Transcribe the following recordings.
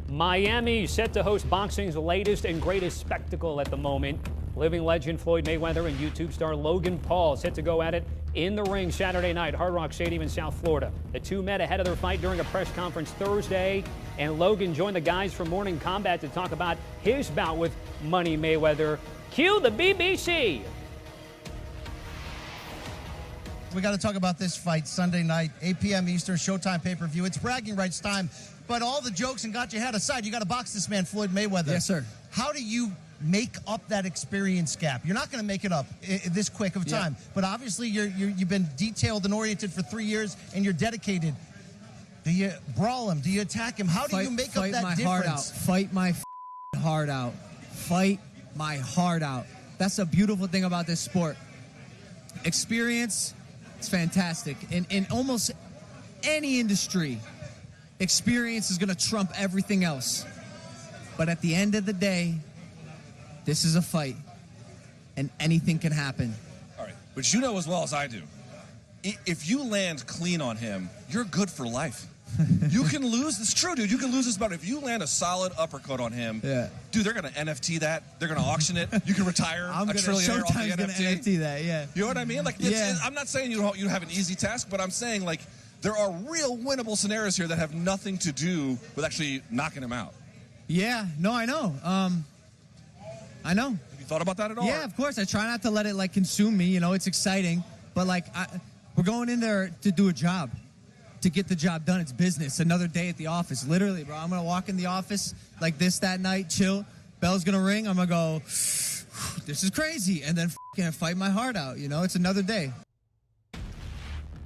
Miami set to host boxing's latest and greatest spectacle at the moment. Living legend Floyd Mayweather and YouTube star Logan Paul set to go at it in the ring Saturday night, Hard Rock Stadium in South Florida. The two met ahead of their fight during a press conference Thursday, and Logan joined the guys from Morning Combat to talk about his bout with Money Mayweather. Cue the BBC. We got to talk about this fight Sunday night, 8 p.m. Eastern, Showtime pay-per-view. It's bragging rights time, but all the jokes and got your head aside, you got to box this man, Floyd Mayweather. Yes, sir. How do you make up that experience gap? You're not going to make it up this quick of time, but obviously you've been detailed and oriented for 3 years, and you're dedicated. Do you brawl him? Do you attack him? How do you make up that difference? Fight my heart out. Fight my heart out. That's a beautiful thing about this sport. Experience, it's fantastic. In almost any industry, experience is going to trump everything else. But at the end of the day, this is a fight, and anything can happen. All right, but you know as well as I do, if you land clean on him, you're good for life. You can lose. It's true, dude. You can lose this battle. If you land a solid uppercut on him, dude, they're going to NFT that. They're going to auction it. You can retire a trillionaire off the NFT. Gonna NFT that, yeah. You know what I mean? Like, I'm not saying you have an easy task, but I'm saying, like, there are real winnable scenarios here that have nothing to do with actually knocking him out. Yeah, no, I know. I know. Have you thought about that at all? Yeah, of course. I try not to let it, like, consume me. You know, it's exciting. But, like, we're going in there to do a job, to get the job done. It's business. Another day at the office. Literally, bro. I'm going to walk in the office like this that night, chill. Bell's going to ring. I'm going to go, this is crazy. And then fight my heart out. You know, it's another day.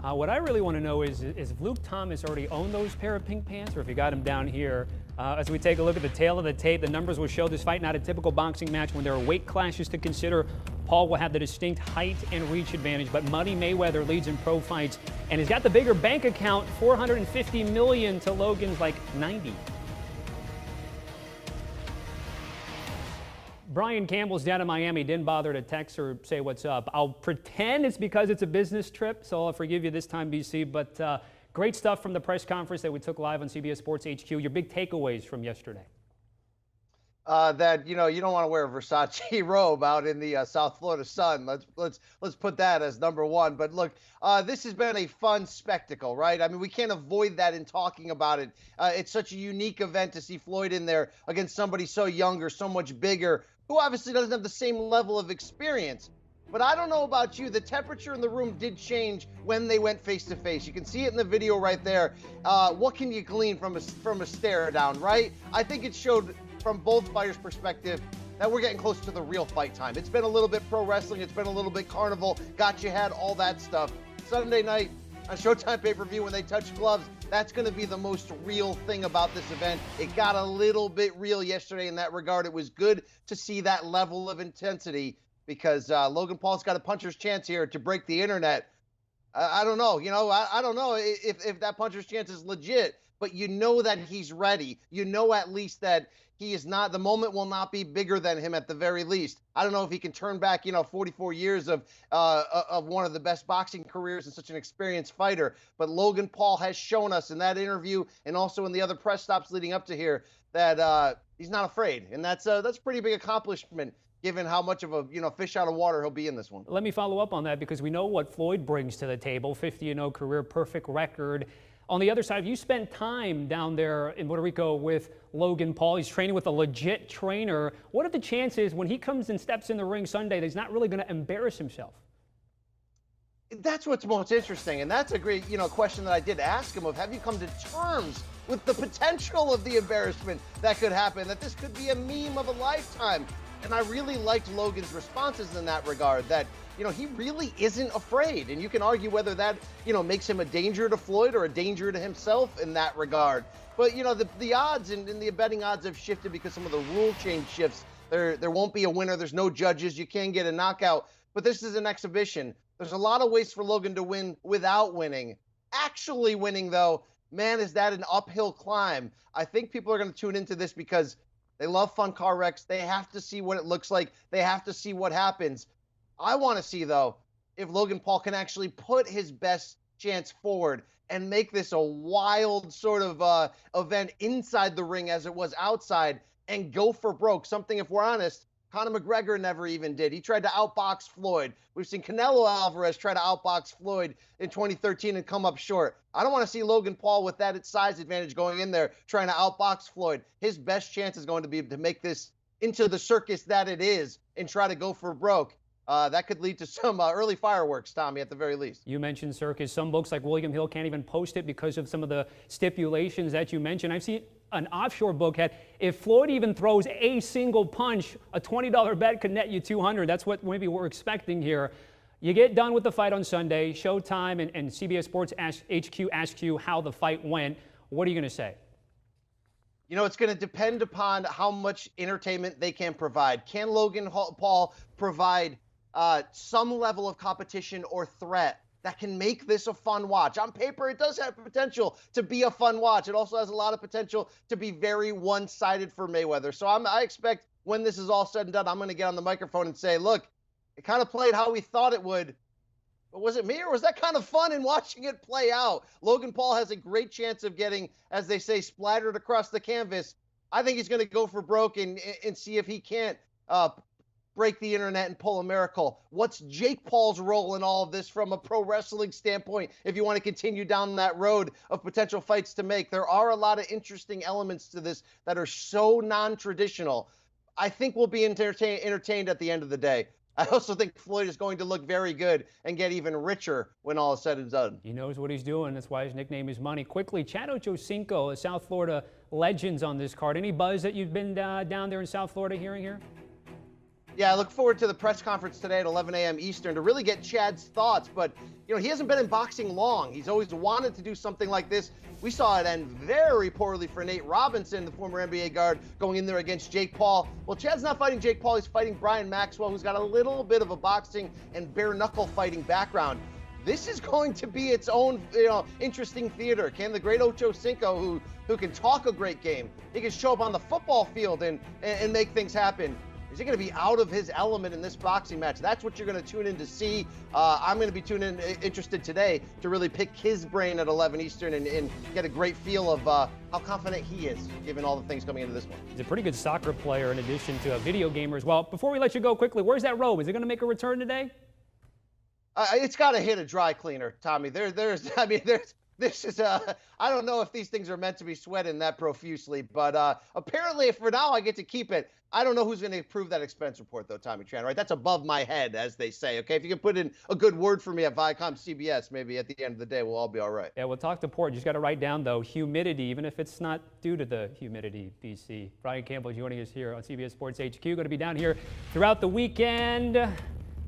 What I really want to know is if Luke Thomas already owned those pair of pink pants, or if you got him down here. As we take a look at the tail of the tape, the numbers will show this fight not a typical boxing match when there are weight clashes to consider. Paul will have the distinct height and reach advantage, but Money Mayweather leads in pro fights and has got the bigger bank account, $450 million to Logan's like 90. Brian Campbell's down in Miami, didn't bother to text or say what's up. I'll pretend it's because it's a business trip, so I'll forgive you this time, BC, but great stuff from the press conference that we took live on CBS Sports HQ. Your big takeaways from yesterday? That you don't want to wear a Versace robe out in the South Florida sun. Let's put that as number one. But look, this has been a fun spectacle, right? I mean, we can't avoid that in talking about it. It's such a unique event to see Floyd in there against somebody so younger, so much bigger, who obviously doesn't have the same level of experience. But I don't know about you, the temperature in the room did change when they went face-to-face. You can see it in the video right there. What can you glean from a stare down, right? I think it showed from both fighters' perspective that we're getting close to the real fight time. It's been a little bit pro wrestling. It's been a little bit carnival. Got you had all that stuff. Sunday night on Showtime pay-per-view when they touch gloves, that's going to be the most real thing about this event. It got a little bit real yesterday in that regard. It was good to see that level of intensity, because Logan Paul's got a puncher's chance here to break the internet. I don't know. I don't know if that puncher's chance is legit, but you know that he's ready. You know at least that he is not, the moment will not be bigger than him at the very least. I don't know if he can turn back, 44 years of one of the best boxing careers and such an experienced fighter. But Logan Paul has shown us in that interview and also in the other press stops leading up to here that he's not afraid. And that's a pretty big accomplishment, given how much of a fish out of water he'll be in this one. Let me follow up on that, because we know what Floyd brings to the table, 50-0 career, perfect record. On the other side, you spent time down there in Puerto Rico with Logan Paul. He's training with a legit trainer. What are the chances when he comes and steps in the ring Sunday that he's not really going to embarrass himself? That's what's most interesting, and that's a great question that I did ask him of, have you come to terms with the potential of the embarrassment that could happen, that this could be a meme of a lifetime? And I really liked Logan's responses in that regard, that, he really isn't afraid. And you can argue whether that, makes him a danger to Floyd or a danger to himself in that regard. But, the odds and the betting odds have shifted because some of the rule change shifts. There won't be a winner. There's no judges. You can't get a knockout. But this is an exhibition. There's a lot of ways for Logan to win without winning. Actually winning, though, man, is that an uphill climb. I think people are going to tune into this because they love fun car wrecks. They have to see what it looks like. They have to see what happens. I want to see, though, if Logan Paul can actually put his best chance forward and make this a wild sort of event inside the ring as it was outside and go for broke. Something, if we're honest, Conor McGregor never even did. He tried to outbox Floyd. We've seen Canelo Alvarez try to outbox Floyd in 2013 and come up short. I don't want to see Logan Paul with that size advantage going in there trying to outbox Floyd. His best chance is going to be to make this into the circus that it is and try to go for broke. That could lead to some early fireworks, Tommy, at the very least. You mentioned circus. Some books like William Hill can't even post it because of some of the stipulations that you mentioned. I've seen an offshore book had, if Floyd even throws a single punch, a $20 bet could net you $200. That's what maybe we're expecting here. You get done with the fight on Sunday. Showtime and CBS Sports HQ asks you how the fight went. What are you going to say? You know, it's going to depend upon how much entertainment they can provide. Can Logan Paul provide some level of competition or threat that can make this a fun watch? On paper, it does have potential to be a fun watch. It also has a lot of potential to be very one-sided for Mayweather. So I expect when this is all said and done, I'm going to get on the microphone and say, look, it kind of played how we thought it would. But was it me, or was that kind of fun in watching it play out? Logan Paul has a great chance of getting, as they say, splattered across the canvas. I think he's going to go for broke and see if he can't break the internet and pull a miracle. What's Jake Paul's role in all of this from a pro wrestling standpoint if you want to continue down that road of potential fights to make? There are a lot of interesting elements to this that are so non-traditional. I think we'll be entertained at the end of the day. I also think Floyd is going to look very good and get even richer when all is said and done. He knows what he's doing. That's why his nickname is Money. Quickly, Chad Ochocinco, a South Florida legends on this card. Any buzz that you've been down there in South Florida hearing here? Yeah, I look forward to the press conference today at 11 a.m. Eastern to really get Chad's thoughts. But, you know, he hasn't been in boxing long. He's always wanted to do something like this. We saw it end very poorly for Nate Robinson, the former NBA guard, going in there against Jake Paul. Well, Chad's not fighting Jake Paul. He's fighting Brian Maxwell, who's got a little bit of a boxing and bare-knuckle fighting background. This is going to be its own, interesting theater. Can the great Ochocinco, who can talk a great game, he can show up on the football field and make things happen. Is he going to be out of his element in this boxing match? That's what you're going to tune in to see. I'm going to be interested today to really pick his brain at 11 Eastern and get a great feel of how confident he is, given all the things coming into this one. He's a pretty good soccer player in addition to a video gamer as well. Before we let you go quickly, where's that robe? Is it going to make a return today? It's got to hit a dry cleaner, Tommy. This is I don't know if these things are meant to be sweated that profusely, but apparently for now I get to keep it. I don't know who's going to approve that expense report, though, Tommy Tran, right? That's above my head, as they say, okay? If you can put in a good word for me at Viacom CBS, maybe at the end of the day we'll all be all right. Yeah, we'll talk to Port. You just got to write down, though, humidity, even if it's not due to the humidity, BC. Brian Campbell joining us here on CBS Sports HQ. Going to be down here throughout the weekend.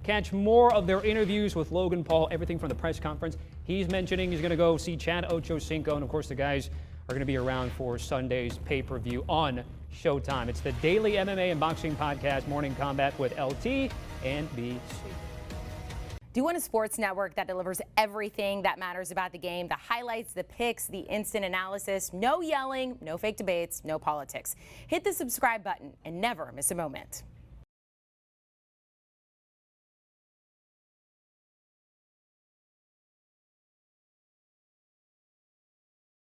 Catch more of their interviews with Logan Paul, everything from the press conference. He's mentioning he's going to go see Chad Ochocinco, and, of course, the guys are going to be around for Sunday's pay-per-view on Showtime. It's the daily MMA and boxing podcast, Morning Combat with LT and BC. Do you want a sports network that delivers everything that matters about the game? The highlights, the picks, the instant analysis, no yelling, no fake debates, no politics. Hit the subscribe button and never miss a moment.